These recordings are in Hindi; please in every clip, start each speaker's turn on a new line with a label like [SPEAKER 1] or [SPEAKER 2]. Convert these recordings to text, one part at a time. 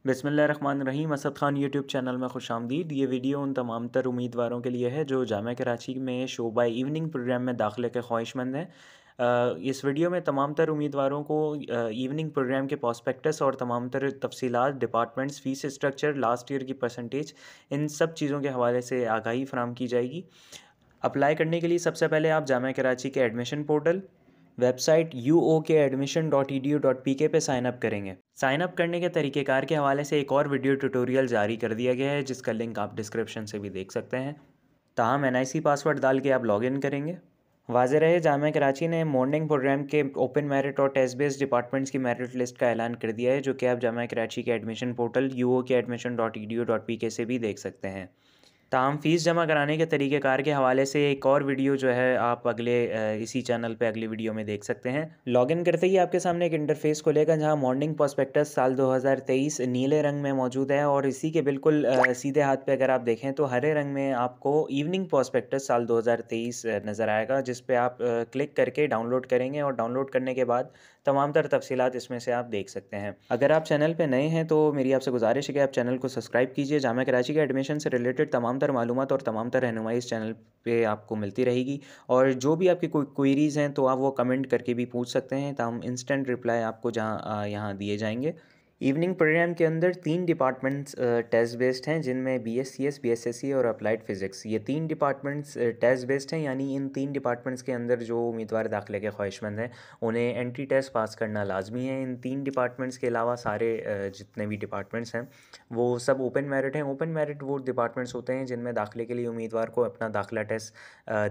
[SPEAKER 1] बिस्मिल्लाहिर्रहमानिर्रहीम। असद ख़ान यूट्यूब चैनल में खुशामदीद। ये वीडियो उन तमाम तर उम्मीदवारों के लिए है जो जामिया कराची में शोबा इवनिंग प्रोग्राम में दाखिले के ख्वाहिशमंद हैं। इस वीडियो में तमाम तर उम्मीदवारों को इवनिंग प्रोग्राम के प्रॉस्पेक्टस और तमाम तर तफसीलात, departments, fees structure, last year की परसेंटेज, इन सब चीज़ों के हवाले से आगाही फ़राहम की जाएगी। अप्लाई करने के लिए सबसे पहले आप जामिया कराची के एडमिशन पोर्टल वेबसाइट uokadmission.edu.pk पे साइन अप करेंगे। साइन अप करने के तरीक़ेकार के हवाले से एक और वीडियो ट्यूटोरियल जारी कर दिया गया है जिसका लिंक आप डिस्क्रिप्शन से भी देख सकते हैं। ताहम NIC पासवर्ड डाल के आप लॉगिन करेंगे। वाज़ेह रहे, जामिया कराची ने मॉर्निंग प्रोग्राम के ओपन मेरिट और टेस्ट बेस्ड डिपार्टमेंट्स की मेरिट लिस्ट का ऐलान कर दिया है, जो कि आप जामिया कराची के एडमिशन पोर्टल uokadmission.edu.pk से भी देख सकते हैं। ताहम फ़ीस जमा कराने के तरीक़ेकार के हवाले से एक और वीडियो जो है आप इसी चैनल पे अगली वीडियो में देख सकते हैं। लॉगिन करते ही आपके सामने एक इंटरफेस खुलेगा जहां मॉर्निंग प्रॉस्पेक्टस साल 2023 नीले रंग में मौजूद है, और इसी के बिल्कुल सीधे हाथ पे अगर आप देखें तो हरे रंग में आपको इवनिंग प्रॉस्पेक्टस साल 2023 नज़र आएगा, जिस पे आप क्लिक करके डाउनलोड करेंगे और डाउनलोड करने के बाद तमाम तर तफसीलात इसमें से आप देख सकते हैं। अगर आप चैनल पे नए हैं तो मेरी आपसे गुजारिश है कि आप चैनल को सब्सक्राइब कीजिए। जामिया कराची के एडमिशन से रिलेटेड तमाम तर मालूमात और तमाम तर रहनुमाई इस चैनल पे आपको मिलती रहेगी, और जो भी आपकी कोई क्वेरीज़ हैं तो आप वो कमेंट करके भी पूछ सकते हैं, ताहम इंस्टेंट रिप्लाई आपको यहाँ दिए जाएंगे। इवनिंग प्रोग्राम के अंदर 3 डिपार्टमेंट्स टेस्ट बेस्ड हैं, जिनमें BSCS, BSSC और अप्लाइड फ़िज़िक्स, ये 3 डिपार्टमेंट्स टेस्ट बेस्ड हैं। यानी इन 3 डिपार्टमेंट्स के अंदर जो उम्मीदवार दाखिले के ख्वाहिशमंद हैं उन्हें एंट्री टेस्ट पास करना लाजमी है। इन 3 डिपार्टमेंट्स के अलावा सारे जितने भी डिपार्टमेंट्स हैं वो सब ओपन मेरिट हैं। ओपन मेरिट वो डिपार्टमेंट्स होते हैं जिनमें दाखिले के लिए उम्मीदवार को अपना दाखिला टेस्ट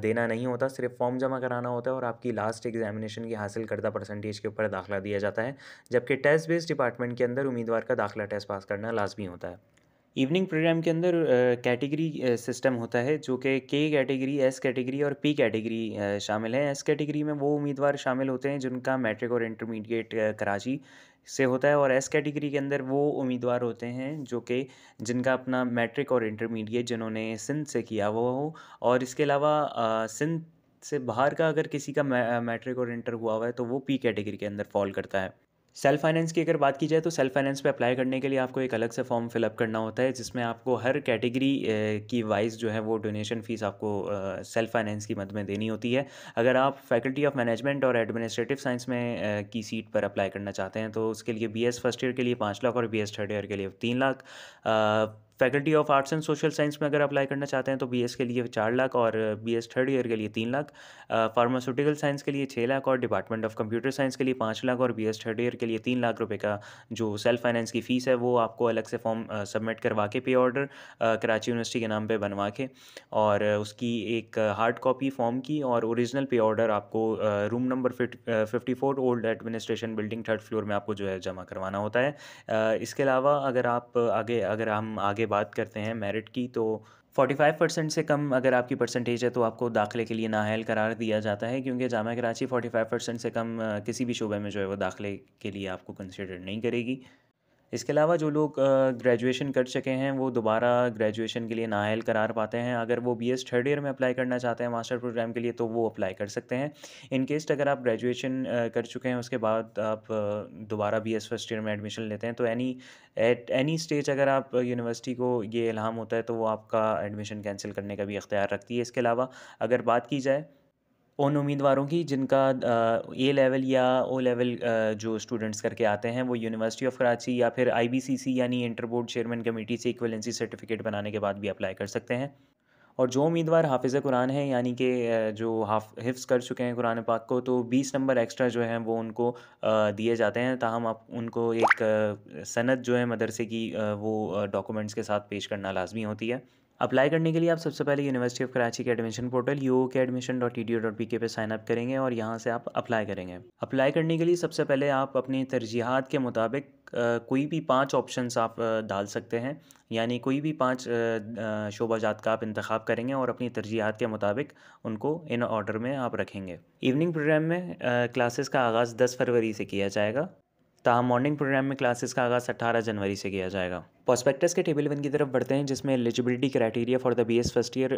[SPEAKER 1] देना नहीं होता, सिर्फ फॉर्म जमा कराना होता है और आपकी लास्ट एग्जामिनेशन की हासिल करदा परसेंटेज के ऊपर दाखिला दिया जाता है। जबकि टेस्ट बेस्ड डिपार्टमेंट के अंदर उम्मीदवार का दाखिला टेस्ट पास करना लाजमी होता है। इवनिंग प्रोग्राम के अंदर कैटेगरी सिस्टम होता है, जो कि K कैटेगरी, S कैटेगरी और P कैटेगरी शामिल है। S कैटेगरी में वो उम्मीदवार शामिल होते हैं जिनका मैट्रिक और इंटरमीडिएट कराची से होता है, और S कैटेगरी के अंदर वो उम्मीदवार होते हैं जो कि जिनका अपना मैट्रिक और इंटरमीडिएट जिन्होंने सिंध से किया हुआ हो, और इसके अलावा सिंध से बाहर का अगर किसी का मैट्रिक और इंटर हुआ हुआ है तो वो P कैटेगरी के अंदर फॉल करता है। सेल्फ़ फाइनेंस की अगर बात की जाए तो सेल्फ़ फाइनेंस पे अप्लाई करने के लिए आपको एक अलग से फॉर्म फिलअप करना होता है, जिसमें आपको हर कैटेगरी की वाइज़ जो है वो डोनेशन फ़ीस आपको सेल्फ़ फाइनेंस की मद में देनी होती है। अगर आप फैकल्टी ऑफ मैनेजमेंट और एडमिनिस्ट्रेटिव साइंस में की सीट पर अप्लाई करना चाहते हैं तो उसके लिए BS फर्स्ट ईयर के लिए 5 लाख और BS थर्ड ईयर के लिए 3 lakh. Faculty of arts and social science में अगर अप्लाई करना चाहते हैं तो BS के लिए 4 लाख और BS थर्ड ईयर के लिए 3 लाख। फार्मास्यूटिकल साइंस के लिए 6 लाख और डिपार्टमेंट ऑफ कंप्यूटर साइंस के लिए 5 लाख और BS थर्ड ईयर के लिए 3 लाख रुपए का जो सेल्फ फाइनेंस की फ़ीस है वो आपको अलग से फॉर्म सबमिट करवा के पे ऑर्डर कराची यूनिवर्सिटी के नाम पे बनवा के, और उसकी एक हार्ड कॉपी फॉर्म की और ओरिजिनल पे ऑर्डर आपको room number 54 old administration building third floor में आपको जो है जमा करवाना होता है। इसके अलावा अगर हम आगे बात करते हैं मेरिट की, तो 45% से कम अगर आपकी परसेंटेज है तो आपको दाखिले के लिए नाअहल करार दिया जाता है, क्योंकि जामिया कराची 45% से कम किसी भी शोबे में जो है वो दाखिले के लिए आपको कंसिडर नहीं करेगी। इसके अलावा जो लोग ग्रेजुएशन कर चुके हैं वो दोबारा ग्रेजुएशन के लिए नाअहल करार पाते हैं। अगर वो BS थर्ड ईयर में अप्लाई करना चाहते हैं मास्टर प्रोग्राम के लिए तो वो अप्लाई कर सकते हैं। इन केस अगर आप ग्रेजुएशन कर चुके हैं उसके बाद आप दोबारा BS फर्स्ट ईयर में एडमिशन लेते हैं तो एट एनी स्टेज अगर आप यूनिवर्सिटी को ये इल्हाम होता है तो वो आपका एडमिशन कैंसिल करने का भी इख्तियार रखती है। इसके अलावा अगर बात की जाए उन उम्मीदवारों की जिनका A लेवल या O लेवल जो स्टूडेंट्स करके आते हैं वो यूनिवर्सिटी ऑफ कराची या फिर IBCC यानी इंटर बोर्ड चेयरमैन कमेटी से इक्वलेंसी सर्टिफिकेट बनाने के बाद भी अप्लाई कर सकते हैं। और जो उम्मीदवार हाफिज़ कुरान है यानी कि जो हिफ्ज़ कर चुके हैं कुरान पाक को, तो 20 नंबर एक्स्ट्रा जो हैं वो उनको दिए जाते हैं। ताहम आप उनको एक सनद जो है मदरसे की वो डॉक्यूमेंट्स के साथ पेश करना लाजमी होती है। अप्लाई करने के लिए आप सबसे पहले यूनिवर्सिटी ऑफ कराची के एडमिशन पोर्टल uokadmission.edu.pk पे साइन अप करेंगे और यहाँ से आप अप्लाई करेंगे। अप्लाई करने के लिए सबसे पहले आप अपनी तरजीहात के मुताबिक कोई भी 5 ऑप्शंस आप डाल सकते हैं, यानी कोई भी 5 शोबाजात का आप इंतखाब करेंगे और अपनी तरजीहात के मुताबिक उनको इन ऑर्डर में आप रखेंगे। इवनिंग प्रोग्राम में क्लासेस का आगाज़ 10 फरवरी से किया जाएगा, ताहम मॉर्निंग प्रोग्राम में क्लासेस का आगाज़ 18 जनवरी से किया जाएगा। प्रोस्पेक्टस के टेबल 1 की तरफ बढ़ते हैं, जिसमें eligibility criteria for the BS first year,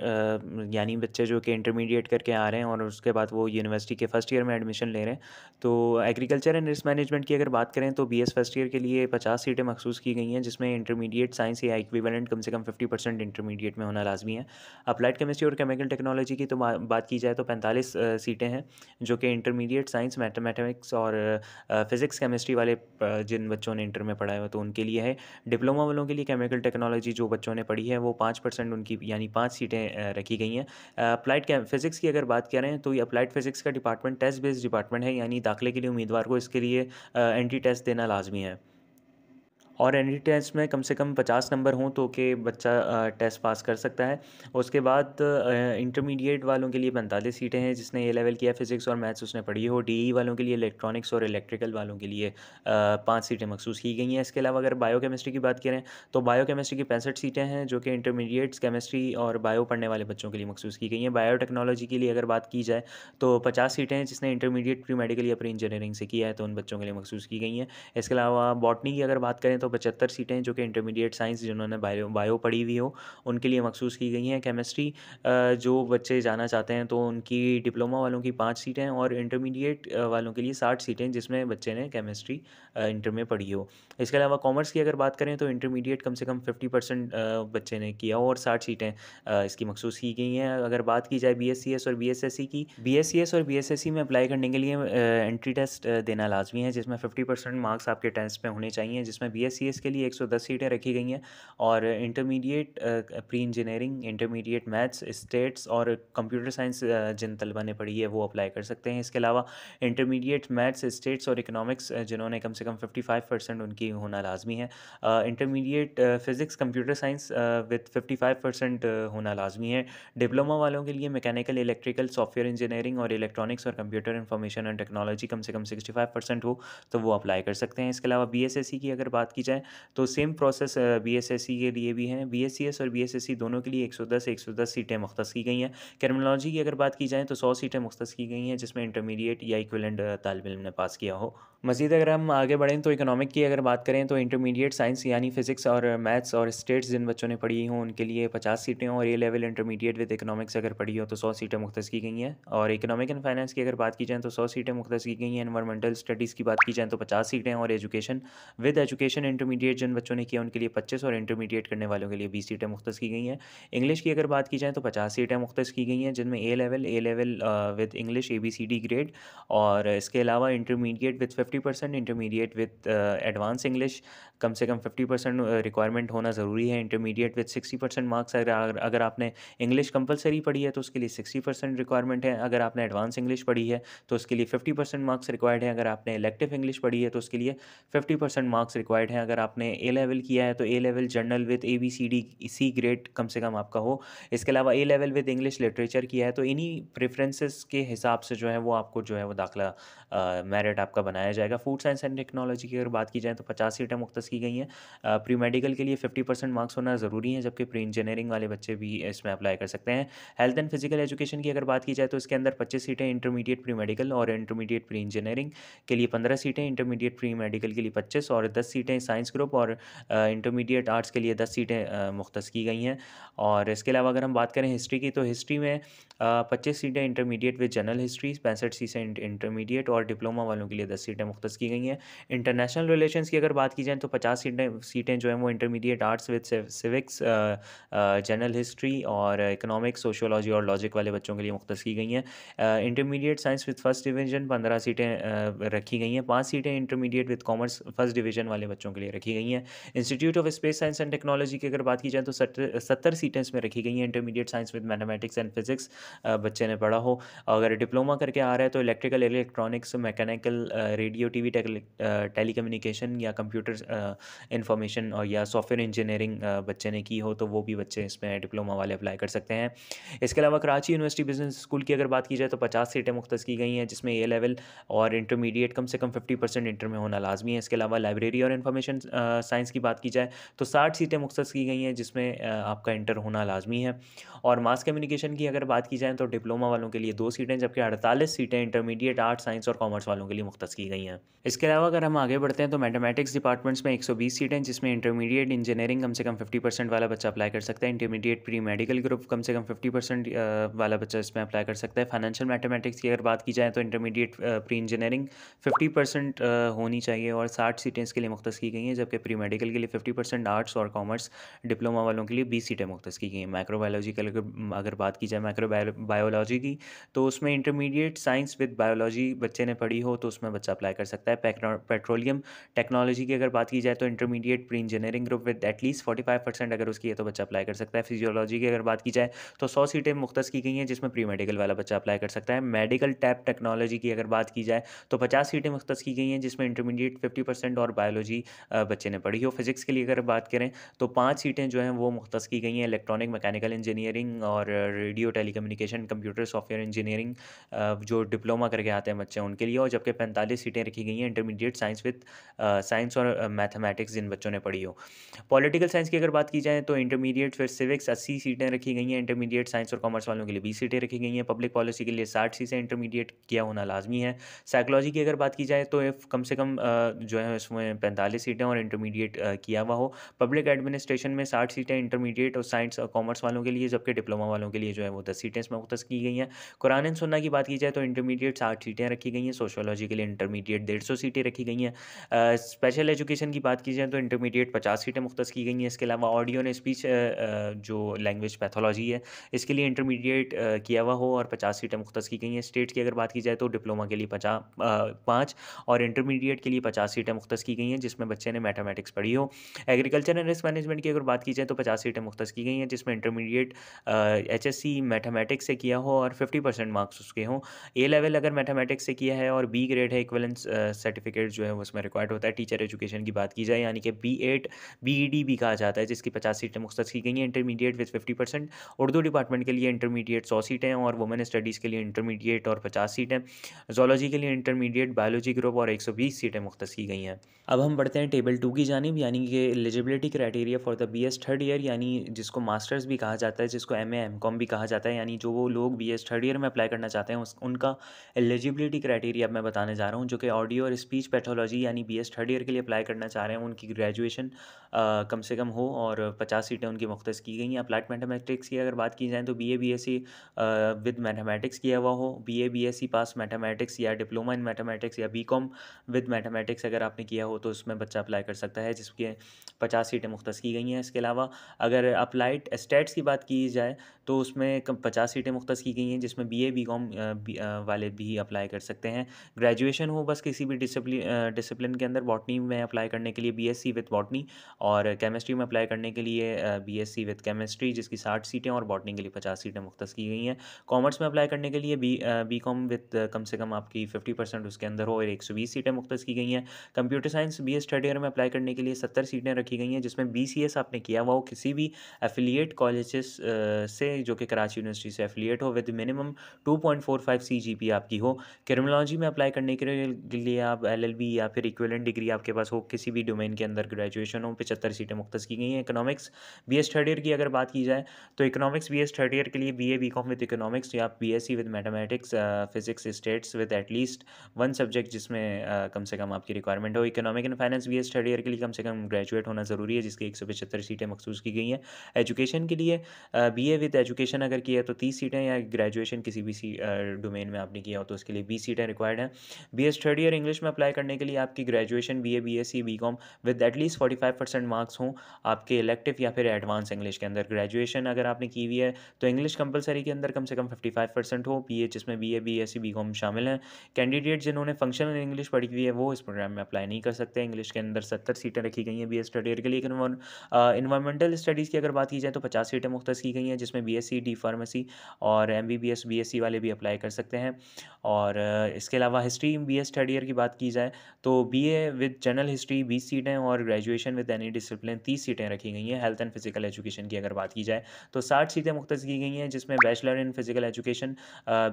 [SPEAKER 1] यानी बच्चे जो कि इंटरमीडिएट करके आ रहे हैं और उसके बाद वो यूनिवर्सिटी के फर्स्ट ईयर में एडमिशन ले रहे हैं। तो एग्रीकल्चर एंड रिस्क मैनेजमेंट की अगर बात करें तो बीएस फर्स्ट ईयर के लिए 50 सीटें मखसूस की गई हैं, जिसमें इंटरमीडिएट साइंस या इक्विवेलेंट कम से कम 50% इंटरमीडिएट में होना लाजमी है। अप्लाइड केमिस्ट्री और केमिकल टेक्नोलॉजी की तो बात की जाए तो 45 सीटें हैं, जो कि इंटरमीडिएट साइंस, मैथमेटिक्स और फिज़िक्स केमिस्ट्री वाले जिन बच्चों ने इंटर में पढ़ा है तो उनके लिए है। डिप्लोमा वालों के लिए केमिकल टेक्नोलॉजी जो बच्चों ने पढ़ी है वो 5% उनकी यानी 5 सीटें रखी गई हैं। अप्लाइड फिज़िक्स की अगर बात करें तो ये अप्लाइड फ़िज़िक्स का डिपार्टमेंट टेस्ट बेस्ड डिपार्टमेंट है, यानी दाखिले के लिए उम्मीदवार को इसके लिए एंट्री टेस्ट देना लाजमी है। और एंट्री टेस्ट में कम से कम 50 नंबर हों तो कि बच्चा टेस्ट पास कर सकता है। उसके बाद इंटरमीडिएट वालों के लिए 45 सीटें हैं, जिसने ए लेवल किया फ़िज़िक्स और मैथ्स उसने पढ़ी हो। डीई वालों के लिए इलेक्ट्रॉनिक्स और इलेक्ट्रिकल वालों के लिए 5 सीटें मखसूस की गई हैं। इसके अलावा अगर बायोकेमिस्ट्री की बात करें तो बायोकेमिस्ट्री की 65 सीटें हैं, जो कि इंटरमीडिएट्स केमिस्ट्री और बायो पढ़ने वाले बच्चों के लिए मखसूस की गई हैं। बायोटेक्नोलॉजी के लिए अगर बात की जाए तो 50 सीटें हैं, जिसने इंटरमीडिएट प्री मेडिकल या प्री इंजीनियरिंग से किया है तो उन बच्चों के लिए मखसूस की गई हैं। इसके अलावा बॉटनी की अगर बात करें तो 75 सीटें जो कि इंटरमीडिएट साइंस जिन्होंने बायो बायो पढ़ी हुई हो उनके लिए मखसूस की गई हैं। केमिस्ट्री जो बच्चे जाना चाहते हैं तो उनकी डिप्लोमा वालों की 5 सीटें और इंटरमीडिएट वालों के लिए 60 सीटें, जिसमें बच्चे ने केमिस्ट्री इंटर में पढ़ी हो। इसके अलावा कॉमर्स की अगर बात करें तो इंटरमीडिएट कम से कम 50% बच्चे ने किया हो और 60 सीटें इसकी मखसूस की गई हैं। अगर बात की जाए बीएससीएस और बीएसएससी की, बीएससीएस और बीएसएससी में अप्लाई करने के लिए एंट्री टेस्ट देना लाजमी है, जिसमें 50% मार्क्स आपके टेस्ट में होने चाहिए, जिसमें बीएससीएस के लिए 110 सीटें रखी गई हैं और intermediate pre engineering, intermediate maths, states और कंप्यूटर साइंस जिन तलबा ने पढ़ी है वो अप्लाई कर सकते हैं। इसके अलावा इंटरमीडिएट मैथ्स, स्टेट्स और इकोनॉमिक्स जिन्होंने कम से कम 55% उनकी होना लाजमी है। Intermediate physics computer science with 55% होना लाजमी है। डिप्लोमा वालों के लिए मैकेनिकल, इलेक्ट्रिकल, सॉफ्टवेयर इंजीनियरिंग और इलेक्ट्रॉनिक्स और कंप्यूटर इंफॉर्मेशन एंड टेक्नोलॉजी कम से कम 65% हो तो वो अप्लाई कर सकते हैं। इसके अलावा बीएसएससी की अगर बात की जाए तो सेम प्रोसेस बीएसएससी के लिए भी है। बीएससीएस और बीएसएससी दोनों के लिए 110 सीटें मुख्तस की गई हैं। क्रिमिनोलॉजी की अगर बात की जाए तो 100 सीटें मुख्तस की गई हैं, जिसमें इंटरमीडिएट या इक्विवेलेंट तालिब इल्म ने पास किया हो। मज़ीद अगर हम आगे बढ़ें तो इकोनॉमिक की अगर बात करें तो इंटरमीडिएट साइंस यानी फ़िज़िक्स और मैथ्स और स्टेट्स जिन बच्चों ने पढ़ी हों उनके लिए 50 सीटें और ए लेवल इंटरमीडिएट विद इकोनॉमिक्स अगर पढ़ी हो तो 100 सीटें मुख्तस की गई हैं। और इकोनॉमिक एंड फाइनेंस की अगर बात की जाए तो 100 सीटें मुख्तस की गई हैं। एनवायरमेंटल स्टडीज़ की बात की जाए तो 50 सीटें और एजुकेशन विद एजुकेशन इंटरमीडिएट जिन बच्चों ने किया उनके लिए 25 और इंटरमीडिएट करने वालों के लिए 20 सीटें मुख्तस की गई हैं। इंग्लिश की अगर बात की जाए तो 50 सीटें मुख्तस की गई हैं, जिनमें A level with English ABCD grade और इसके अलावा intermediate with 50%, intermediate with advance English कम से कम 50% रिक्वायरमेंट होना ज़रूरी है। इंटरमीडिएट विद 60% मार्क्स अगर आपने इंग्लिश कंपलसरी पढ़ी है तो उसके लिए 60% रिक्वायरमेंट है। अगर आपने एडवांस इंग्लिश पढ़ी है तो उसके लिए 50% मार्क्स रिक्वायर्ड है। अगर आपने इलेक्टिव इंग्लिश पढ़ी है तो उसके लिए 50% मार्क्स रिक्वायर्ड हैं। अगर आपने ए लेवल किया है तो A level general with ABCD C grade कम से कम आपका हो। इसके अलावा A level with English literature किया है तो इन्हीं प्रेफरेंसेस के हिसाब से जो है वो आपको जो है वो दाखिला मेरिट आपका बनाया जाएगा। फूड साइंस एंड टेक्नोलॉजी की अगर बात की जाए तो 50 सीटें मुख्तस की गई हैं। प्री मेडिकल के लिए 50% मार्क्स होना ज़रूरी है, जबकि प्री इंजीनियरिंग वाले बच्चे भी इसमें अप्लाई कर सकते हैं। हेल्थ एंड फिजिकल एजुकेशन की अगर बात की जाए तो इसके अंदर 25 सीटें इंटरमीडिएट प्री मेडिकल और इंटरमीडिएट प्री इंजीनियरिंग के लिए 15 सीटें, इंटरमीडिएट प्री मेडिकल के लिए 25 और 10 सीटें साइंस ग्रुप और इंटरमीडिएट आर्ट्स के लिए 10 सीटें मुख्तस की गई हैं। और इसके अलावा अगर हम बात करें हिस्ट्री की तो हिस्ट्री में 25 सीटें इंटरमीडिएट विद जनरल हिस्ट्री, 65 सीटें इंटरमीडिएट और डिप्लोमा वालों के लिए 10 सीटें मुख्तस की गई हैं। इंटरनेशनल रिलेशंस की अगर बात की जाए तो 50 सीटें जो हैं वो intermediate arts with civics, general history और इकोनॉमिक्स, सोशियोलॉजी और लॉजिक वाले बच्चों के लिए मुख्तस की गई हैं। Intermediate science with first division 15 सीटें रखी गई हैं। 5 सीटें intermediate with commerce first division वाले बच्चों के लिए रखी गई हैं। Institute of space science and technology की अगर बात की जाए तो 70 सीटें इसमें रखी गई हैं। Intermediate science with mathematics and physics बच्चे ने पढ़ा हो। अगर डिप्लोमा करके आ रहा है तो electrical, electronics, mechanical, radio TV telecommunication या कंप्यूटर इंफॉर्मेशन और या सॉफ्टवेयर इंजीनियरिंग बच्चे ने की हो तो वो भी बच्चे इसमें डिप्लोमा वाले अप्लाई कर सकते हैं। इसके अलावा कराची यूनिवर्सिटी बिजनेस स्कूल की अगर बात की जाए तो 50 सीटें मुख्तस की गई हैं, जिसमें ए लेवल और इंटरमीडिएट कम से कम 50% इंटर में होना लाजमी है। इसके अलावा लाइब्रेरी और इन्फॉर्मेशन साइंस की बात की जाए तो 60 सीटें मुख्तस की गई हैं, जिसमें आपका इंटर होना लाजमी है। और मास कम्युनिकेशन की अगर बात की जाए तो डिप्लोमा वालों के लिए 2 सीटें, जबकि 48 सीटें इंटरमीडिएट आर्ट्स, साइंस और कॉमर्स वालों के लिए मुख्तस की गई हैं। इसके अलावा अगर हम आगे बढ़ते हैं तो मैथमेटिक्स डिपार्टमेंट्स में 120 सीटें, जिसमें इंटरमीडिएट इंजीनियरिंग कम से कम 50% वाला बच्चा अप्लाई कर सकता है। इंटरमीडिएट प्री मेडिकल ग्रुप कम से कम 50% वाला बच्चा इसमें अप्लाई कर सकता है। फाइनेंशियल मैथमेटिक्स की अगर बात की जाए तो इंटरमीडिएट प्री इंजीनियरिंग 50% होनी चाहिए और 60 सीटें इसके लिए मुख्तस की गई हैं, जबकि प्री मेडिकल के लिए 50%, आर्ट्स और कॉमर्स डिप्लोमा वालों के लिए 20 सीटें मुख्तस की गई हैं। माइक्रोबायोलॉजी की अगर बात की जाए बायोलॉजी की, तो उसमें इंटरमीडिएट साइंस विद बायोलॉजी बच्चे ने पढ़ी हो तो उसमें बच्चा अप्लाई कर सकता है। पेट्रोलियम टेक्नोलॉजी की अगर बात की जाए तो intermediate pre engineering group with at least 45% अगर उसकी है तो बच्चा अप्लाई कर सकता है। फिजियोलॉजी की अगर बात की जाए तो 100 सीटें मुख्तस की गई हैं, जिसमें प्री मेडिकल वाला बच्चा अप्लाई कर सकता है। मेडिकल टैब टेक्नोलॉजी की अगर बात की जाए तो 50 सीटें मुख्तस की गई हैं, जिसमें इंटरमीडिएट 50% और बायोलॉजी बच्चे ने पढ़ी हो। फिजिक्स के लिए अगर बात करें तो 5 सीटें जो हैं वो मुख्तस की गई हैं, इलेक्ट्रॉनिक मैकेनिकल इंजीनियरिंग और radio telecommunication computer software engineering जो डिप्लोमा करके आते हैं बच्चे उनके लिए, और जबकि 45 सीटें रखी गई हैं इंटरमीडिएट साइंस और मैथमेटिक्स जिन बच्चों ने पढ़ी हो। पॉलिटिकल साइंस की अगर बात की जाए तो इंटरमीडिएट फिर सिविक्स 80 सीटें रखी गई हैं, इंटरमीडिएट साइंस और कॉमर्स वालों के लिए 20 सीटें रखी गई हैं। पब्लिक पॉलिसी के लिए 60 सीटें इंटरमीडिएट किया होना लाजमी है। साइकोलॉजी की अगर बात की जाए तो कम से कम जो है उसमें 45 सीटें और इंटरमीडिएट किया हुआ हो। पब्लिक एडमिनिस्ट्रेशन में 60 सीटें इंटरमीडिएट और साइंस और कॉमर्स वालों के लिए, जबकि डिप्लोमा वालों के लिए जो है वो 10 सीटें इसमें मुख्तस की गई हैं। कुरान एंड सुन्ना की बात की जाए तो इंटरमीडिएट 60 सीटें रखी गई हैं। सोशियोलॉजी के लिए इंटरमीडिएट 150 सीटें रखी गई हैं। स्पेशल एजुकेशन की बात की जाए तो इंटरमीडिएट 50 सीटें मुख्तस की गई हैं। इसके अलावा ऑडियो और स्पीच जो लैंग्वेज पैथोलॉजी है इसके लिए इंटरमीडिएट किया हुआ हो और 50 सीटें मुख्तस की गई हैं। स्टेट्स की अगर बात की जाए तो डिप्लोमा के लिए 5 और इंटरमीडिएट के लिए 50 सीटें मुख्तस की गई हैं, जिसमें बच्चे ने मैथमेटिक्स पढ़ी हो। एग्रीकल्चर एंड रिस्क मैनेजमेंट की अगर बात की जाए तो 50 सीटें मुख्तस की गई हैं, जिसमें इंटरमीडिएट HSC मैथमेटिक्स से किया हो और 50% मार्क्स उसके हों। ए लेवल अगर मैथमेटिक्स से किया है और बी ग्रेड है, इक्विवेलेंस सर्टिफिकेट जो है वो उसमें रिक्वायर्ड होता है। टीचर एजुकेशन की बात की जाए यानी कि B8 BED भी कहा जाता है, जिसकी 50 सीटें मुख्तस की गई हैं इंटरमीडिएट विद 50%। उर्दू डिपार्टमेंट के लिए इंटरमीडिएट 100 सीटें और वुमेन स्टडीज़ के लिए इंटरमीडिएट और 50 सीटें। जोलॉजी के लिए इंटरमीडिएट बायोलॉजी ग्रुप और 120 सीटें मुख्तस की गई हैं। अब हम बढ़ते हैं टेबल 2 की जानिब, यानी कि eligibility criteria for the BS third year, यानी जिसको मास्टर्स भी कहा जाता है, जिसको MA MCOM भी कहा जाता है, यानी जो वो लोग BS थर्ड ईयर में अप्लाई करना चाहते हैं उनका एलिजिबिलिटी क्राइटेरिया अब मैं बताने जा रहा हूँ, जो कि ऑडियो और स्पीच पैथोलॉजी यानी BS थर्ड ईयर के लिए अप्लाई करना चाह रहे हैं। उनकी ग्रेजुएशन कम से कम हो और 50 सीटें उनकी मुख्तस की गई हैं। अप्लाइड मैथमेटिक्स की अगर बात की जाए तो BA BSc विद मैथमेटिक्स किया हुआ हो, BA BSc पास मैथमेटिक्स या डिप्लोमा इन मैथमेटिक्स या BCom विद मैथमेटिक्स अगर आपने किया हो तो उसमें बच्चा अप्लाई कर सकता है, जिसके 50 सीटें मुख्तस की गई हैं। इसके अलावा अगर अप्लाइड स्टेट्स की बात की जाए तो उसमें 50 सीटें मुख्तस की गई हैं, जिसमें BA BCom वाले भी अप्लाई कर सकते हैं। ग्रेजुएशन हो बस किसी भी डिसिप्लिन के अंदर। बॉटनी में अप्लाई करने के लिए BSc विद बॉटनी और केमिस्ट्री में अप्लाई करने के लिए BSc विद केमिस्ट्री, जिसकी 60 सीटें और बॉटनी के लिए 50 सीटें मुख्तस की गई हैं। कॉमर्स में अप्लाई करने के लिए BCom विद कम से कम आपकी 50% उसके अंदर हो और 120 सीटें मुख्तस की गई हैं। Computer science BS third year में अप्लाई करने के लिए 70 सीटें रखी गई हैं, जिसमें BCS आपने किया हुआ हो किसी भी एफिलिएट कॉलेजेस से, जो कि कराची यूनिवर्सिटी से एफिलिएट हो, विद मिनिमम 2.45 CGPA आपकी हो। क्रिमिनोलॉजी में अप्लाई करने के लिए आप LLB या फिर इक्विवेलेंट डिग्री आपके पास हो, किसी भी डोमेन के अंदर ग्रेजुएशन हो। 75 सीटें मुख्तस की गई हैं। इकोनॉमिक्स BS थर्ड ईयर की अगर बात की जाए तो इकोनॉमिक्स BS थर्ड ईयर के लिए BA BCom विद इकोनॉमिक्स या BSc with mathematics physics states with at least 1 subject जिसमें कम से कम आपकी रिक्वायरमेंट हो। Economic and finance BS third year के लिए कम से कम ग्रेजुएट होना ज़रूरी है, जिसकी 175 सीटें मखसूस की गई हैं। एजुकेशन के लिए BA विद एजुकेशन अगर किया तो 30 सीटें, या ग्रेजुएशन किसी भी डोमेन में आपने किया हो तो उसके लिए 20 सीटें रिक्वायर्ड हैं। BS थर्ड ईयर इंग्लिश में अप्लाई करने के लिए आपकी graduation BA BSc BCom with at least 45% marks हों आपके इलेक्टिव या फिर एडवांस इंग्लिश के अंदर। ग्रेजुएशन अगर आपने की हुई है तो इंग्लिश कंपलसरी के अंदर कम से कम 55% हो, जिसमें BA BSc BCom शामिल हैं। कैंडिडेट जिन्होंने फंक्शनल इंग्लिश पढ़ी हुई है वो इस प्रोग्राम में अप्लाई नहीं कर सकते। इंग्लिश के अंदर 70 सीटें रखी गई हैं BS थर्ड ईयर के लिए। इन्वायरमेंटल स्टडीज़ की अगर बात की जाए तो 50 सीटें मुख्तस की गई हैं, जिसमें BSc D फार्मेसी और MBBS BSc वाले भी अप्लाई कर सकते हैं। और इसके अलावा हिस्ट्री BS थर्ड ईयर की बात की जाए तो BA विद जनरल हिस्ट्री 20 सीटें और ग्रेजुएशन विद एनी डिसिप्लिन 30 सीटें रखी गई हैं। हेल्थ एंड फिजिकल एजुकेशन की अगर बात की जाए तो 60 सीटें मुख्तस की गई हैं, जिसमें bachelor in physical education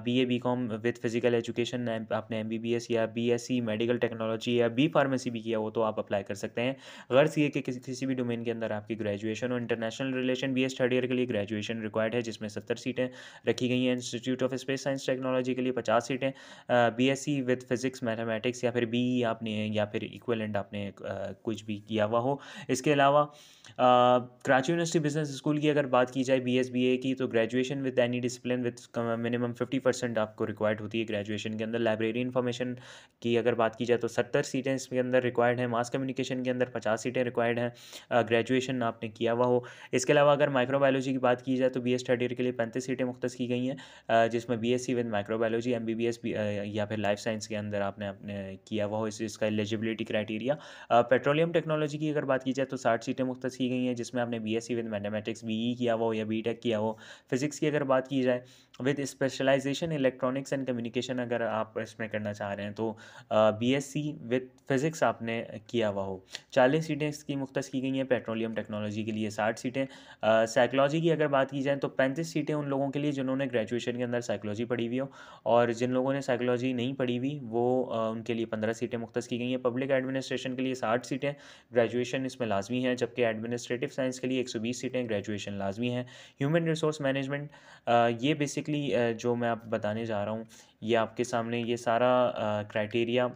[SPEAKER 1] BA BCom with physical education आपने MBBS या BSc मेडिकल टेक्नोलॉजी या B फार्मेसी भी किया हो तो आप अप्लाई कर सकते हैं। गर्ज ये कि किसी भी डोमेन के अंदर आपकी ग्रेजुएशन हो। International relation BS third year के लिए ग्रेजुएशन रिक्वायर्ड है, जिसमें 70 सीटें रखी गई हैं। Institute of space science technology के लिए 50 सीटें। BSc विद फिजिक्स मैथमेटिक्स या फिर BE आपने या फिर इक्विवेलेंट आपने कुछ भी किया हुआ हो। इसके अलावा कराची यूनिवर्सिटी बिज़नेस स्कूल की अगर बात की जाए BSBA की, तो graduation with any discipline with minimum 50% आपको रिक्वायर्ड होती है ग्रेजुएशन के अंदर। लाइब्रेरी इन्फॉर्मेशन की अगर बात की जाए तो 70 सीटें इसके अंदर रिक्वायर्ड हैं। मास कम्युनिकेशन के अंदर 50 सीटें रिक्वायर्ड हैं, ग्रेजुएशन आपने किया हुआ हो। इसके अलावा अगर माइक्रोबायोलॉजी की बात की जाए तो BS थर्ड ईयर के लिए 35 सीटें मुख्तस की गई हैं, जिसमें BSc विद माइक्रोबायोलॉजी, MBBS या फिर लाइफ साइंस के अंदर आपने आपने किया हुआ हो। इसका एलिजिबिलिटी क्राइटेरिया। पेट्रोलियम टेक्नोलॉजी की अगर बात की जाए तो 60 सीटें मुख्तस की गई हैं, जिसमें आपने BSc विद मैथमेटिक्स BE किया हुआ हो या BTech किया हो। फिजिक्स की अगर बात की जाए with specialisation electronics and communication अगर आप इसमें करना चाह रहे हैं तो BSc विद फिज़िक्स आपने किया हुआ हो। 40 सीटें इसकी मुख्तस की गई हैं पेट्रोलियम टेक्नोलॉजी के लिए। 60 सीटें साइकोलॉजी की अगर बात की जाए तो 35 सीटें उन लोगों के लिए जिन्होंने ग्रेजुएशन के अंदर साइकोलॉजी पढ़ी हुई हो, और जिन लोगों ने साइकोलॉजी नहीं पढ़ी हुई वो उनके लिए 15 सीटें मुख्तस की गई हैं। पब्लिक एडमिनिस्ट्रेशन के लिए 60 सीटें, ग्रेजुएशन इसमें लाजमी है, जबकि एडमिनिस्ट्रेटिव साइंस के लिए 120 सीटें, ग्रेजुएशन लाजमी है। ह्यूमन रिसोर्स मैनेजमेंट, ये बेसिकली जो मैं आप बताने जा रहा हूँ ये आपके सामने ये सारा क्राइटेरिया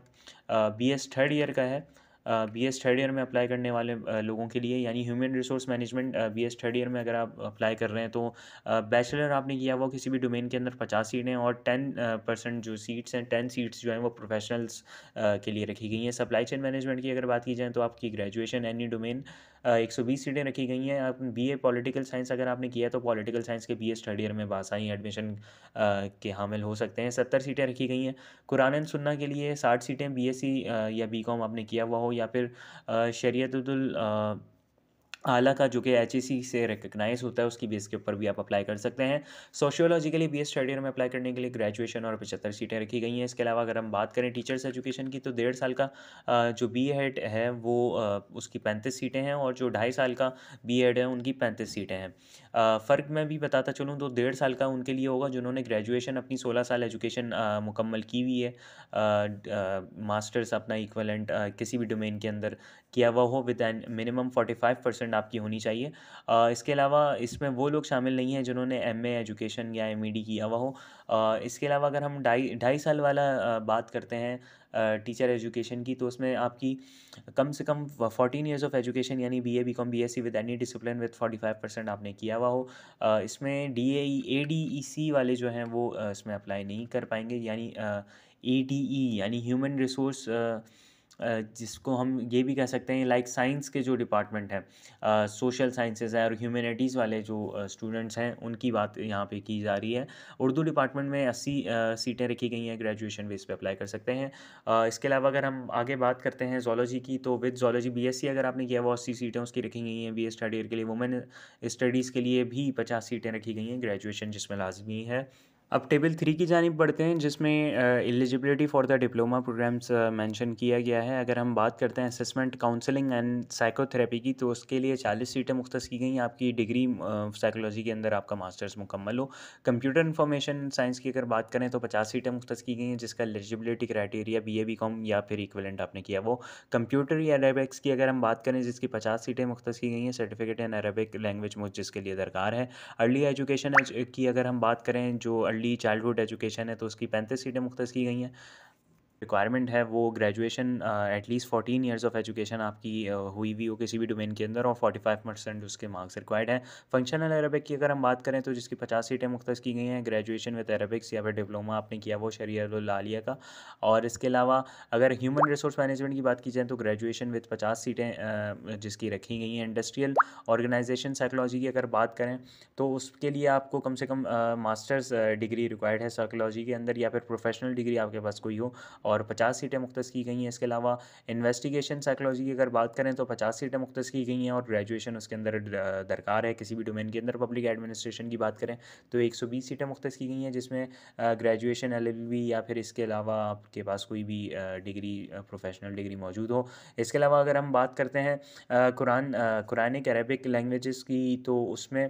[SPEAKER 1] BS थर्ड ईयर का है। BS थर्ड ईयर में अप्लाई करने वाले लोगों के लिए, यानी human resource management BS third year में अगर आप अप्लाई कर रहे हैं तो बैचलर आपने किया हुआ किसी भी डोमेन के अंदर 50 सीटें, और 10% जो सीट्स हैं 10 सीट्स जो हैं वो प्रोफेशनल्स के लिए रखी गई हैं। सप्लाई चेन मैनेजमेंट की अगर बात की जाए तो आपकी ग्रेजुएशन एनी डोमेन 120 सीटें रखी गई हैं। आप BA पॉलिटिकल साइंस अगर आपने किया तो पॉलिटिकल साइंस के BS थर्ड ईयर में बासाई एडमिशन के हामिल हो सकते हैं। 70 सीटें रखी गई हैं। कुरान एंड सुन्ना के लिए 60 सीटें, BSc या BCom आपने किया हुआ हो, या फिर शरीयतुल आला का जो कि HEC से रिकग्नाइज होता है उसकी बेस के ऊपर भी आप अप्लाई कर सकते हैं। सोशियोलॉजी के लिए BS थर्ड ईयर में अप्लाई करने के लिए ग्रेजुएशन और 75 सीटें रखी गई हैं। इसके अलावा अगर हम बात करें टीचर्स एजुकेशन की तो 1.5 साल का जो BEd है वो उसकी 35 सीटें हैं, और जो 2.5 साल का BEd है उनकी 35 सीटें हैं। फ़र्क मैं भी बताता चलूँ तो 1.5 साल का उनके लिए होगा जिन्होंने ग्रेजुएशन अपनी 16 साल एजुकेशन मुकम्मल की हुई है, मास्टर्स अपना इक्वलेंट किसी भी डोमेन के अंदर किया हुआ हो, विद एन मिनिमम 45% आपकी होनी चाहिए। इसके अलावा इसमें वो लोग शामिल नहीं हैं जिन्होंने MA एजुकेशन या MED किया हुआ हो। इसके अलावा अगर हम ढाई ढाई साल वाला बात करते हैं टीचर एजुकेशन की, तो उसमें आपकी कम से कम 14 ईयर्स ऑफ एजुकेशन यानी BA BCom BSc with any discipline with 45% आपने किया हुआ हो। इसमें DAE ADEC वाले जो हैं वो इसमें अप्लाई नहीं कर पाएंगे, यानी ADE यानी ह्यूमन रिसोर्स, जिसको हम ये भी कह सकते हैं लाइक साइंस के जो डिपार्टमेंट हैं, सोशल साइंसेज है और ह्यूमैनिटीज़ वाले जो स्टूडेंट्स हैं उनकी बात यहाँ पे की जा रही है। उर्दू डिपार्टमेंट में 80 सीटें रखी गई हैं, ग्रेजुएशन बेस पे अप्लाई कर सकते हैं। इसके अलावा अगर हम आगे बात करते हैं जोलॉजी की, तो विद जोलॉजी BSc अगर आपने किया वो 80 सीटें उसकी रखी गई हैं। BS थर्ड ईयर के लिए वुमेन स्टडीज़ के लिए भी 50 सीटें रखी गई हैं, ग्रेजुएशन जिसमें लाजमी है। अब टेबल 3 की जानिब बढ़ते हैं, जिसमें eligibility for the diploma programmes mention किया गया है। अगर हम बात करते हैं असेसमेंट काउंसलिंग एंड साइकोथेरेपी की, तो उसके लिए 40 सीटें मुख्तस की गई हैं। आपकी डिग्री साइकोलॉजी के अंदर आपका मास्टर्स मुकम्मल हो। कंप्यूटर इन्फॉर्मेशन साइंस की अगर बात करें तो 50 सीटें मुख्तस की गई हैं, जिसका एलिजिबिलिटी क्राइटेरिया BA BCom या फिर इक्विवेलेंट आपने किया वो। कंप्यूटर या अरेबिक्स की अगर हम बात करें जिसकी 50 सीटें मुख्तस की गई हैं, सर्टिफिकेट इन अरेबिक लैंग्वेज मुझ जिसके लिए दरकार है। अर्ली एजुकेशन की अगर हम बात करें, जो अर्ली चाइल्डहुड एजुकेशन है, तो उसकी 35 सीटें मुख्तस की गई हैं। रिक्वायरमेंट है वो graduation at least 14 years of education आपकी हुई हुई हो किसी भी डोमेन के अंदर, और 45% उसके मार्क्स रिक्वायर्ड हैं। फंक्शनल अरबिक की अगर हम बात करें तो जिसकी 50 सीटें मुख्तस की गई हैं, ग्रेजुएशन विद अरबिक्स या फिर डिप्लोमा आपने किया वो शरीयतुल आलिया का। और इसके अलावा अगर ह्यूमन रिसोर्स मैनेजमेंट की बात की जाए तो ग्रेजुएशन विद 50 सीटें जिसकी रखी गई हैं। इंडस्ट्रियल ऑर्गेनाइजेशन साइकोलॉजी की अगर बात करें तो उसके लिए आपको कम से कम मास्टर्स डिग्री रिक्वायर्ड है साइकोलॉजी के अंदर, या फिर प्रोफेशनल डिग्री आपके पास कोई हो, और 50 सीटें मुख्तस की गई हैं। इसके अलावा इन्वेस्टिगेशन साइकोलॉजी की अगर बात करें तो 50 सीटें मुख्तस की गई हैं, और ग्रेजुएशन उसके अंदर दरकार है किसी भी डोमेन के अंदर। पब्लिक एडमिनिस्ट्रेशन की बात करें तो 120 सीटें मुख्तस की गई हैं, जिसमें ग्रेजुएशन LLB या फिर इसके अलावा आपके पास कोई भी डिग्री प्रोफेशनल डिग्री मौजूद हो। इसके अलावा अगर हम बात करते हैं कुरानिक अरबिक लैंग्वेजेस की, तो उसमें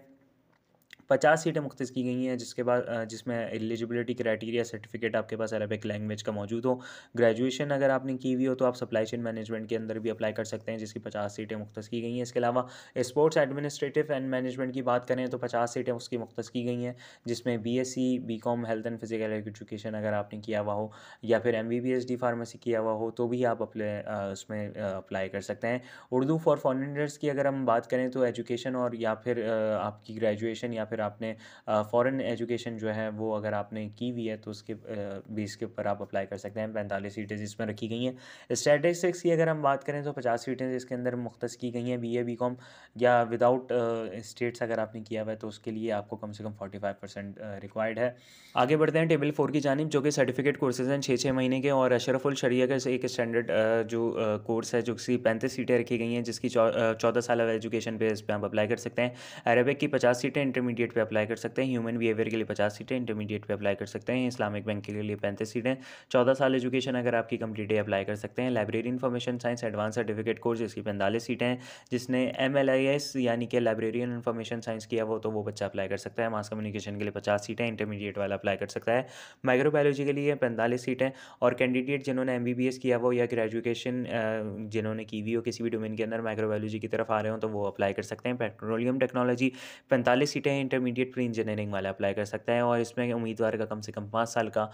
[SPEAKER 1] 50 सीटें मुख्तस की गई हैं, जिसके बाद जिसमें एलिजिबिलिटी क्राइटेरिया सर्टिफिकेट आपके पास अरबिक लैंग्वेज का मौजूद हो। ग्रेजुएशन अगर आपने की हुई हो तो आप सप्लाई चेन मैनेजमेंट के अंदर भी अप्लाई कर सकते हैं, जिसकी 50 सीटें मुख्तस की गई हैं। इसके अलावा स्पोर्ट्स एडमिनिस्ट्रेटिव एंड मैनेजमेंट की बात करें तो 50 सीटें उसकी मुख्तस की गई हैं, जिसमें BSc, BCom health and physical education अगर आपने किया हुआ हो या फिर एमबीबीएस डी फार्मेसी किया हुआ हो तो भी आप उसमें अप्लाई कर सकते हैं। उर्दू फॉर फॉरेनर्स की अगर हम बात करें तो एजुकेशन और या फिर आपकी ग्रेजुएशन या फिर आपने फ़ॉरेन एजुकेशन जो है वो अगर आपने की हुई है तो उसके बेस के ऊपर आप अप्लाई कर सकते हैं। 45 सीटें जिसमें रखी गई हैं। स्टैटिस्टिक्स की अगर हम बात करें तो 50 सीटें जिसके अंदर मुख्तस की गई हैं। बीए, बीकॉम या विदाउट स्टेट्स अगर आपने किया हुआ है तो उसके लिए आपको कम से कम 45% रिक्वायर्ड है। आगे बढ़ते हैं टेबल 4 की जानिब, जो कि सर्टिफिकेट कोर्सेज हैं 6-6 महीने के, और अशरफुल शरिया का एक स्टैंडर्ड जो कोर्स है, जो कि 35 सीटें रखी गई हैं, जिसकी 14 साल एजुकेशन पे इस पर आप अप्लाई कर सकते हैं। अरबिक की 50 सीटें इंटरमीडिएट पे अप्लाई कर सकते हैं। ह्यूमन बिहेवियर के लिए 50 सीटें इंटरमीडिएट पे अप्लाई कर सकते हैं। इस्लामिक बैंक के लिए 35 सीटें, 14 साल एजुकेशन अगर आपकी कंप्लीट है अप्लाई कर सकते हैं। Library information science advance certificate course, जिसकी 45 सीटें हैं, जिसने MLIS यानी कि लाइब्रेरियन इन्फॉर्मेशन साइंस किया वो तो वो बच्चा अप्लाई कर सकता है। मास कम्युनिकेशन के लिए 50 सीटें, इंटरमीडिएट वाला अप्लाई कर सकता है। माइक्रोबायोलॉजी के लिए 45 सीटें, और कैंडिडेट जिन्होंने MBBS किया हो या ग्रेजुएशन जिन्होंने की हुई हो किसी भी डोमेन के अंदर माइक्रोबायोलॉजी की तरफ आ रहे हो तो वो अप्लाई कर सकते हैं। पेट्रोलियम टेक्नोलॉजी 45 सीटें, इंटरमीडिएट प्री इंजीनियरिंग वाला अप्लाई कर सकता है, और इसमें उम्मीदवार का कम से कम 5 साल का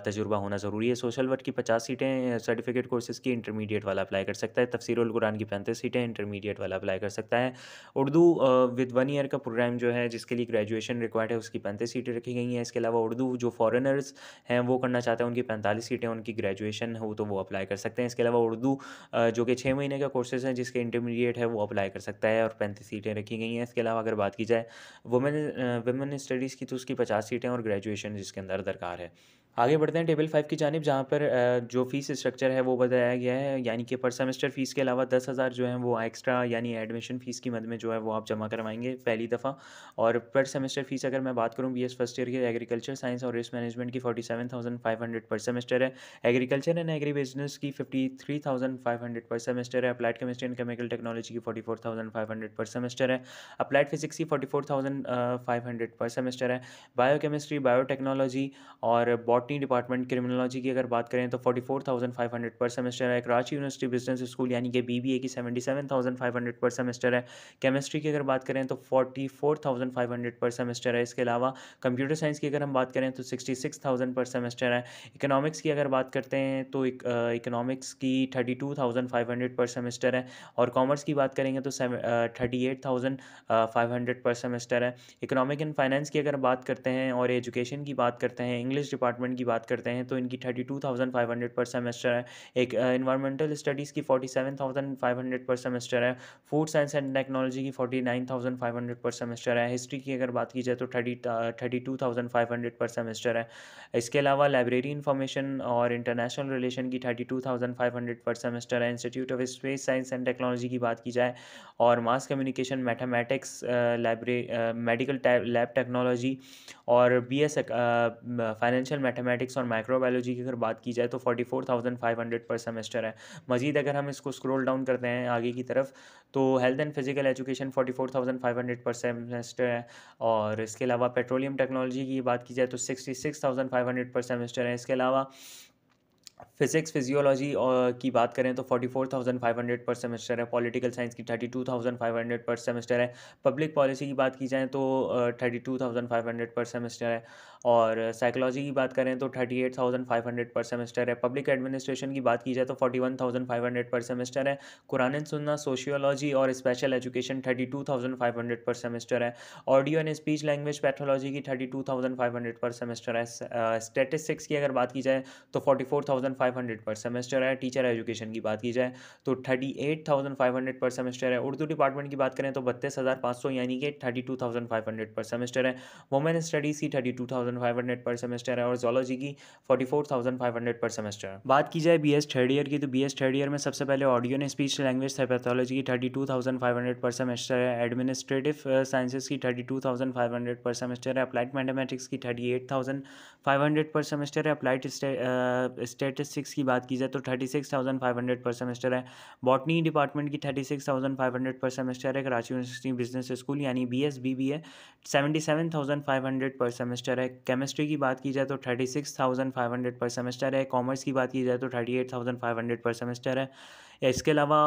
[SPEAKER 1] तजुर्बा होना ज़रूरी है। सोशल वर्क की 50 सीटें, सर्टिफिकेट कोर्सेज़ की इंटरमीडिएट वाला अप्लाई कर सकता है। तफसीरुल कुरान की 35 सीटें, इंटरमीडिएट वाला अप्लाई कर सकता है। उर्दू विद 1 ईयर का प्रोग्राम जो है जिसके लिए ग्रेजुएशन रिक्वायर्ड है उसकी 35 सीटें रखी गई हैं। इसके अलावा उर्दू जो फॉरेनर्स हैं वो करना चाहते हैं उनकी 45 सीटें, उनकी ग्रेजुएशन हो तो वो अप्लाई कर सकते हैं। इसके अलावा उर्दू जो कि 6 महीने का कोर्सेज़ है जिसके इंटरमीडिएट है वो अप्लाई कर सकता है, और 35 सीटें रखी गई हैं। इसके अलावा अगर बात की जाए वुमेन स्टडीज़ की तो उसकी 50 सीटें और ग्रेजुएशन जिसके अंदर दरकार है। आगे बढ़ते हैं टेबल 5 की जानिब, जहाँ पर जो फ़ीस स्ट्रक्चर है वो बताया गया है, यानी कि पर सेमेस्टर फ़ीस के अलावा 10,000 जो है वो एक्स्ट्रा यानी एडमिशन फ़ीस की मद में जो है वो आप जमा करवाएंगे पहली दफ़ा। और पर सेमेस्टर फ़ीस अगर मैं बात करूँ BS फर्स्ट ईयर की एग्रीकल्चर साइंस और रिस्क मैनेजमेंट की 47,500 पर सेमेस्टर है। एग्रीकल्चर एंड एग्री बिजनेस की 53,500 पर सेमेस्टर है। Applied chemistry and chemical technology की 44,500 पर सेमेस्टर है। अप्लाइड फिजिक्स की 44,500 पर सेमेस्टर है। बायोकेमिस्ट्री, बायोटेक्नोलॉजी और बॉटनी डिपार्टमेंट, क्रिमिनोलॉजी की अगर बात करें तो 44,500 पर सेमेस्टर है। कराची यूनिवर्सिटी बिजनेस स्कूल यानी कि BBA की 77,500 पर सेमेस्टर है। केमिस्ट्री की अगर बात करें तो 44,500 पर सेमेस्टर है। इसके अलावा कंप्यूटर साइंस की अगर हम बात करें तो 66,000 पर सेमेस्टर है। इकोनॉमिक्स की अगर बात करते हैं तो इकोनॉमिक्स की 32,500 पर सेमेस्टर है, और कॉमर्स की बात करेंगे तो 38,500 पर सेमेस्टर है। इकोनॉमिक एंड फाइनेंस की अगर बात करते हैं और एजुकेशन की बात करते हैं, इंग्लिश डिपार्टमेंट की बात करते हैं तो इनकी 32,500 पर सेमेस्टर है। एक इन्वायरमेंटल स्टडीज़ की 47,500 पर सेमेस्टर है। फूड साइंस एंड टेक्नोलॉजी की 49,500 पर सेमेस्टर है। हिस्ट्री की अगर बात की जाए तो 32,500 पर सेमेस्टर है। इसके अलावा लाइब्रेरी इंफॉर्मेशन और इंटरनेशनल रिलेशन की 32,500 पर सेमेस्टर है। Institute of space science and technology की बात की जाए और mass communication, mathematics, medical lab technology और BS फाइनेंशियल मैथमेटिक्स और माइक्रोबायोलॉजी की अगर बात की जाए तो 44,500 पर सेमेस्टर है। मज़ीद अगर हम इसको स्क्रॉल डाउन करते हैं आगे की तरफ तो हेल्थ एंड फिजिकल एजुकेशन 44,500 पर सेमेस्टर है, और इसके अलावा पेट्रोलियम टेक्नोलॉजी की बात की जाए तो 66,500 पर सेमेस्टर है। इसके अलावा फिज़िक्स, फिजियोलॉजी की बात करें तो 44,500 पर सेमेस्टर है। पॉलिटिकल साइंस की 32,500 पर सेमेस्टर है। पब्लिक पॉलिसी की बात की जाए तो 32,500 पर सेमेस्टर है, और साइकोलॉजी की बात करें तो 38,500 पर सेमेस्टर है। पब्लिक एडमिनिस्ट्रेशन की बात की जाए तो 41,500 पर सेमेस्टर है। कुरान एंड सुन्ना, सोशियोलॉजी और स्पेशल एजुकेशन 32,500 पर सेमेस्टर है। Audio and speech language pathology की 32,500 पर सेमेस्टर है। स्टैटिस्टिक्स की अगर बात की जाए तो 44,500 पर सेमेस्टर है। टीचर एजुकेशन की बात की जाए तो 38,500 पर सेमेस्टर है। उर्दू डिपार्टमेंट की बात करें तो 32,500 यानी कि 32,500 पर सेमेस्टर है। वुमेन स्टडीज़ की 32,500 पर सेमेस्टर है, और जोलॉजी की 44,500 पर सेमेस्टर है। बात की जाए BS थर्ड ईयर की तो BS थर्ड ईयर में सबसे पहले audio and speech language pathology की 32,500 पर सेमेस्टर है। एडमिनिस्ट्रेटिव साइंसेज की 32,500 पर सेमेस्टर है। अप्लाइड मैथमेटिक्स की 38,500 पर सेमेस्टर है। अप्लाइड स्टैटिस्टिक्स स्टैटिस्टिक्स की बात की जाए तो 36,500 पर सेमेस्टर है। बॉटनी डिपार्टमेंट की 36,500 पर सेमेस्टर है। कराची यूनिवर्सिटी बिजनेस स्कूल यानी BSBB है, 77,500 पर सेमेस्टर है। केमिस्ट्री की बात की जाए तो 36,500 पर सेमेस्टर है। कॉमर्स की बात की जाए तो 38,500 पर सेमेस्टर है। या इसके अलावा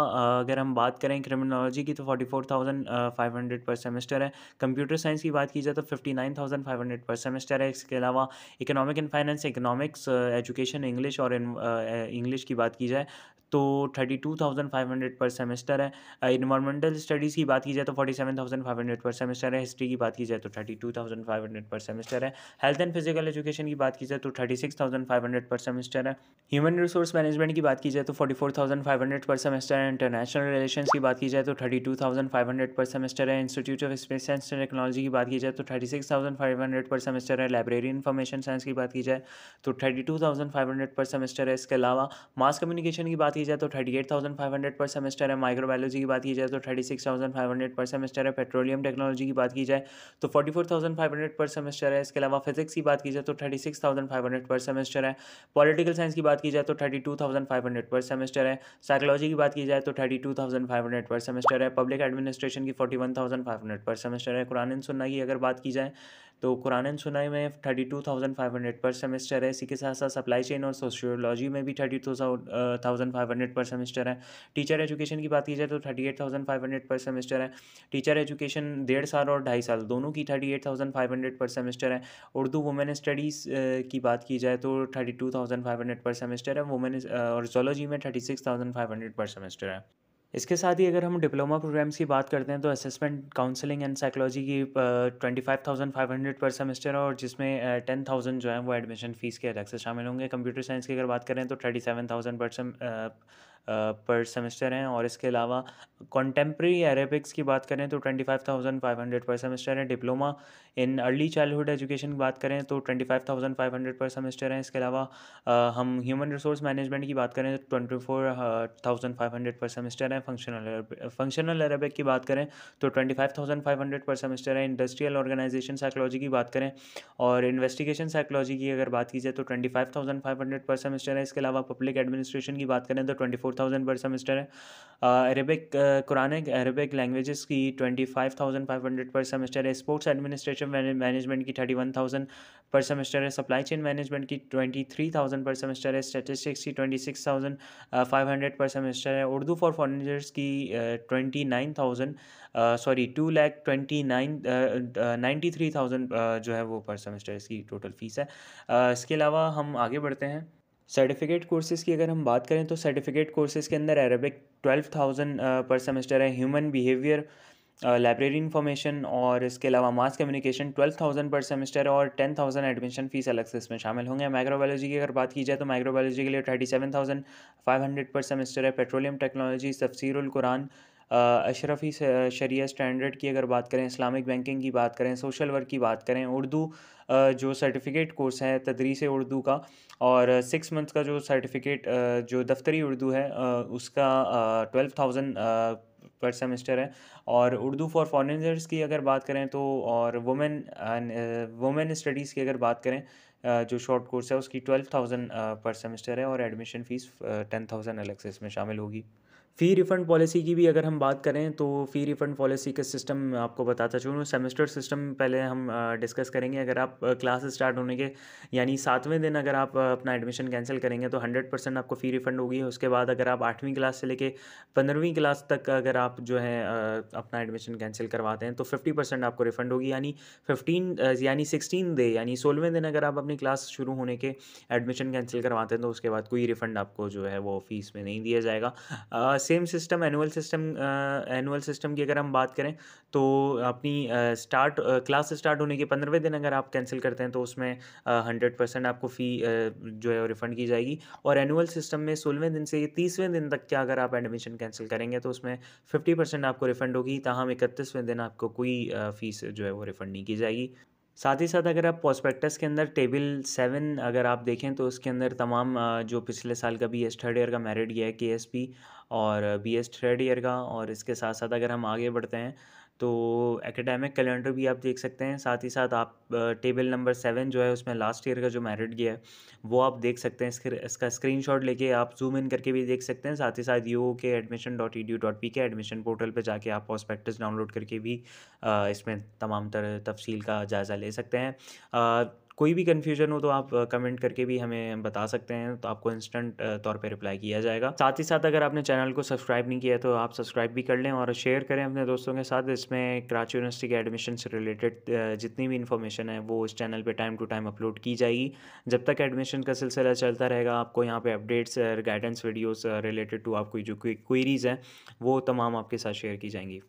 [SPEAKER 1] अगर हम बात करें क्रिमिनोलॉजी की तो 44,500 पर सेमेस्टर है। कंप्यूटर साइंस की बात की जाए तो 59,500 पर सेमेस्टर है। इसके अलावा economic and finance, economics, education, English और इंग्लिश की बात की जाए तो 32,500 पर सेमेस्टर है। इन्वायरमेंटल स्टडीज़ की बात की जाए तो 47,500 पर सेमेस्टर है। हिस्ट्री की बात की जाए तो 32,500 पर सेमेस्टर है। हेल्थ एंड फिजिकल एजुकेशन की बात की जाए तो 36,500 पर सेमेस्टर है। ह्यूमन रिसोर्स मैनेजमेंट की बात की जाए तो 44,500 पर सेमेस्टर है। इंटरनेशनल रिलेशंस की बात की जाए तो 32,500 पर सेमेस्टर है। Institute of space science and technology की बात की जाए तो 36,500 पर सेमेस्टर है। लाइब्रेरी इन्फॉर्मेशन साइंस की बात की जाए तो 32,500 पर सेमेस्टर है। इसके अलावा मास कम्युनिकेशन की बात की जाए तो 38,500 पर सेमेस्टर है। माइक्रोबायोलॉजी की बात की जाए तो 36,500 पर सेमेस्टर है। पेट्रोलियम टेक्नोलॉजी की बात की जाए तो 44,500 पर सेमेस्टर है। इसके अलावा फिजिक्स की बात की जाए तो 36,500 पर सेमेस्टर है। पॉलिटिकल साइंस की बात की जाए तो 32,500 पर सेमेस्टर है। साइकोलॉजी की बात की जाए तो 32,500 पर सेमेस्टर है। पब्लिक एडमिनिस्ट्रेशन की 41,500 पर सेमेस्टर है। कुरान एंड सुन्ना की अगर बात की जाए तो कुरान एंड सुन्ना में 32,500 पर सेमेस्टर है। इसी के साथ साथ सप्लाई चेन और सोशियोलॉजी में भी 32,500 पर सेमेस्टर है। टीचर एजुकेशन की बात की जाए तो 38,500 पर सेमेस्टर है। टीचर एजुकेशन 1.5 साल और 2.5 साल दोनों की 38,500 पर सेमेस्टर है। उर्दू वुमेन स्टडीज़ की बात की जाए तो 32,500 पर सेमेस्टर है। वुमेन और जोलॉजी में 36,500 पर सेमेस्टर है। इसके साथ ही अगर हम डिप्लोमा प्रोग्राम्स की बात करते हैं तो असेसमेंट, काउंसलिंग एंड साइकोलॉजी की 25,500 पर सेमेस्टर है, और जिसमें 10,000 जो है वो एडमिशन फ़ीस के अलग से शामिल होंगे। कंप्यूटर साइंस की अगर बात करें तो 37,000 पर सेमेस्टर हैं। और इसके अलावा कॉन्टेम्प्रेरी अरेबिक्स की बात करें तो 25,500 पर सेमेस्टर है। Diploma in early childhood education की बात करें तो 25,500 पर सेमेस्टर है। इसके अलावा हम ह्यूमन रिसोर्स मैनेजमेंट की बात करें तो 24,500 पर सेमेस्टर है। फंक्शनल अरेबिक की बात करें तो 25,500 पर सेमेस्टर है। इंडस्ट्रियल ऑर्गेनाइजेशन साइकोलॉजी की बात करें और इन्वेस्टिगेशन साइकोलॉजी की अगर बात की जाए तो 25,500 पर सेमेस्टर है। इसके अलावा पब्लिक एडमिनिस्ट्रेशन की बात करें तो 24,000 पर सेमेस्टर है। अरेबिक कुरानिक अरेबिक लैंग्वेजेस की 25,500 पर सेमेस्टर है। स्पोर्ट्स एडमिनिस्ट्रेशन मैनेजमेंट की 31,000 पर सेमेस्टर है। सप्लाई चेन मैनेजमेंट की 23,000 पर सेमेस्टर है। स्टैटिस्टिक्स की 26,500 पर सेमेस्टर है। उर्दू फॉर फॉरेनर्स की 93,000 जो है वो पर सेमेस्टर इसकी टोटल फ़ीस है। इसके अलावा हम आगे बढ़ते हैं। सर्टिफिकेट कोर्सेज़ की अगर हम बात करें तो सर्टिफिकेट कोर्सेज़ के अंदर अरेबिक 12,000 पर सेमेस्टर है। ह्यूमन बिहेवियर, लाइब्रेरी इन्फॉर्मेशन और इसके अलावा मास कम्युनिकेशन 12,000 पर सेमेस्टर है, और 10,000 एडमिशन फ़ीस अलग से इसमें शामिल होंगे। माइक्रोबायोलॉजी की अगर बात की जाए तो माइक्रोबायोलॉजी के लिए 37,500 पर सेमेस्टर है। पेट्रोलियम टेक्नोलॉजी, तफसीरुल कुरान, अशरफी शरिया स्टैंडर्ड की अगर बात करें, इस्लामिक बैंकिंग की बात करें, सोशल वर्क की बात करें, उर्दू जो सर्टिफिकेट कोर्स है तदरीस उर्दू का, और 6 मंथ्स का जो सर्टिफिकेट जो दफ्तरी उर्दू है उसका 12,000 पर सेमेस्टर है। और उर्दू फॉर फॉरेनर्स की अगर बात करें तो, और वुमेन स्टडीज़ की अगर बात करें, जो शॉर्ट कोर्स है उसकी 12,000 पर सेमेस्टर है, और एडमिशन फ़ीस 10,000 अलग से इसमें शामिल होगी। फ़ी रिफ़ंड पॉलिसी की भी अगर हम बात करें तो फ़ी रिफ़ंड पॉलिसी का सिस्टम मैं आपको बताता चलूँ। सेमेस्टर सिस्टम पहले हम डिस्कस करेंगे। अगर आप क्लास स्टार्ट होने के यानी 7वें दिन अगर आप अपना एडमिशन कैंसिल करेंगे तो 100% आपको फ़ी रिफ़ंड होगी। उसके बाद अगर आप 8वीं क्लास से लेके 15वीं क्लास तक अगर आप जो है अपना एडमिशन कैंसिल करवाते हैं तो 50% आपको रिफ़ंड होगी। यानी 16 डे यानी 16वें दिन अगर आप अपनी क्लास शुरू होने के एडमिशन कैंसिल करवाते हैं तो उसके बाद कोई रिफ़ंड आपको जो है वो फ़ीस में नहीं दिया जाएगा। सेम सिस्टम एनुअल सिस्टम की अगर हम बात करें तो अपनी क्लास स्टार्ट होने के 15वें दिन अगर आप कैंसिल करते हैं तो उसमें 100% आपको फ़ी जो है वो रिफ़ंड की जाएगी। और एनुअल सिस्टम में 16वें दिन से 30वें दिन तक क्या अगर आप एडमिशन कैंसिल करेंगे तो उसमें 50% आपको रिफ़ंड होगी। ताहम 31वें दिन आपको कोई फ़ीस जो है वो रिफ़ंड नहीं की जाएगी। साथ ही साथ अगर आप प्रोस्पेक्टस के अंदर टेबल 7 अगर आप देखें तो उसके अंदर तमाम जो पिछले साल का BS थर्ड ईयर का मेरिट गया है KSP और BS थर्ड ईयर का, और इसके साथ साथ अगर हम आगे बढ़ते हैं तो एकेडमिक कैलेंडर भी आप देख सकते हैं। साथ ही साथ आप टेबल नंबर 7 जो है उसमें लास्ट ईयर का जो मेरिट गया है वो आप देख सकते हैं। इसका स्क्रीनशॉट लेके आप ज़ूम इन करके भी देख सकते हैं। साथ ही साथ UOKadmission.edu.pk एडमिशन पोर्टल पे जाके आप प्रॉस्पेक्टस डाउनलोड करके भी इसमें तमाम तरह तफसील का जायज़ा ले सकते हैं। कोई भी कन्फ्यूजन हो तो आप कमेंट करके भी हमें बता सकते हैं, तो आपको इंस्टेंट तौर पे रिप्लाई किया जाएगा। साथ ही साथ अगर आपने चैनल को सब्सक्राइब नहीं किया है तो आप सब्सक्राइब भी कर लें और शेयर करें अपने दोस्तों के साथ। इसमें कराची यूनिवर्सिटी के एडमिशन से रिलेटेड जितनी भी इन्फॉर्मेशन है वो इस चैनल पे टाइम टू टाइम अपलोड की जाएगी। जब तक एडमिशन का सिलसिला चलता रहेगा आपको यहाँ पे updates, guidance videos related to आपकी जो क्वेरीज़ हैं वो तमाम आपके साथ शेयर की जाएंगी।